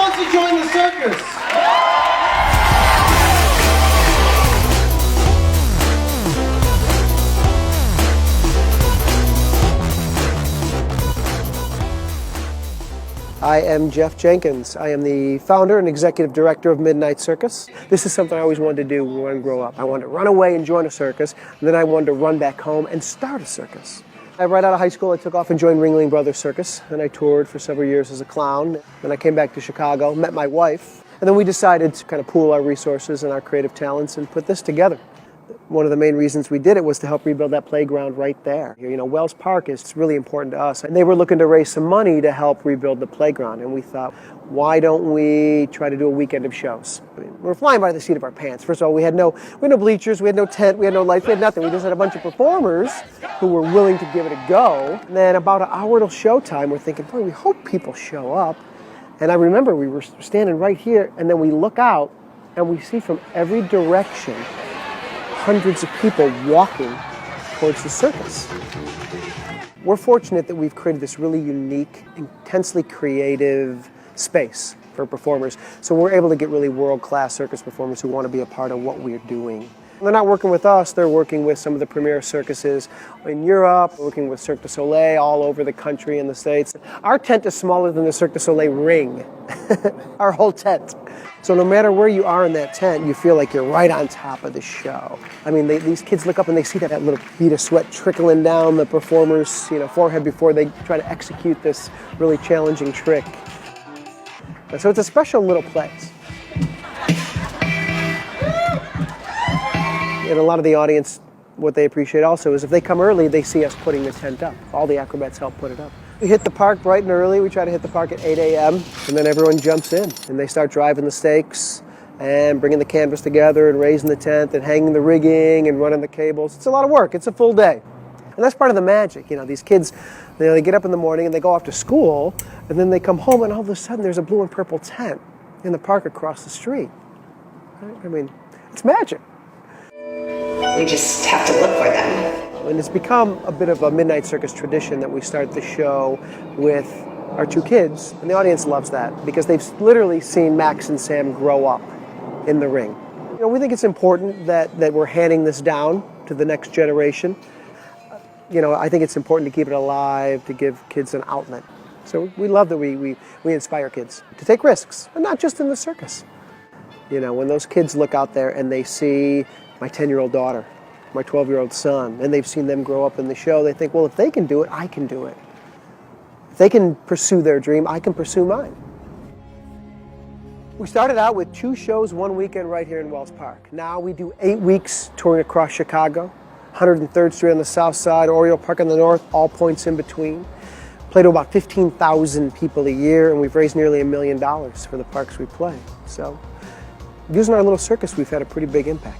wants to join the circus? I am Jeff Jenkins. I am the founder and executive director of Midnight Circus. This is something I always wanted to do when I grew up. I wanted to run away and join a circus, and then I wanted to run back home and start a circus. Right out of high school, I took off and joined Ringling Brothers Circus, and I toured for several years as a clown. Then I came back to Chicago, met my wife, and then we decided to kind of pool our resources and our creative talents and put this together. One of the main reasons we did it was to help rebuild that playground right there. You know, Wells Park is really important to us, and they were looking to raise some money to help rebuild the playground, and we thought, why don't we try to do a weekend of shows? I mean, we're flying by the seat of our pants. First of all, we had no bleachers, we had no tent, we had no lights, we had nothing. We just had a bunch of performers who were willing to give it a go. And then about an hour till showtime, we're thinking, boy, we hope people show up. And I remember we were standing right here, and then we look out, and we see from every direction hundreds of people walking towards the circus. We're fortunate that we've created this really unique, intensely creative space for performers. So we're able to get really world-class circus performers who want to be a part of what we're doing. They're not working with us, they're working with some of the premier circuses in Europe, working with Cirque du Soleil all over the country in the States. Our tent is smaller than the Cirque du Soleil ring, our whole tent. So no matter where you are in that tent, you feel like you're right on top of the show. I mean, these kids look up and they see that little bead of sweat trickling down the performer's forehead before they try to execute this really challenging trick. And so it's a special little place. And a lot of the audience, what they appreciate also is if they come early, they see us putting the tent up. All the acrobats help put it up. We hit the park bright and early. We try to hit the park at 8 a.m. and then everyone jumps in and they start driving the stakes and bringing the canvas together and raising the tent and hanging the rigging and running the cables. It's a lot of work. It's a full day. And that's part of the magic. These kids, they get up in the morning and they go off to school and then they come home and all of a sudden there's a blue and purple tent in the park across the street. I mean, it's magic. We just have to look for them. And it's become a bit of a Midnight Circus tradition that we start the show with our two kids, and the audience loves that because they've literally seen Max and Sam grow up in the ring. We think it's important that we're handing this down to the next generation. I think it's important to keep it alive, to give kids an outlet. So we love that we inspire kids to take risks, and not just in the circus. When those kids look out there and they see my 10-year-old daughter, my 12-year-old son, and they've seen them grow up in the show, they think, well, if they can do it, I can do it. If they can pursue their dream, I can pursue mine. We started out with 2 shows one weekend right here in Wells Park. Now we do 8 weeks touring across Chicago, 103rd Street on the south side, Oriole Park on the north, all points in between. Play to about 15,000 people a year, and we've raised nearly $1 million for the parks we play. So using our little circus, we've had a pretty big impact.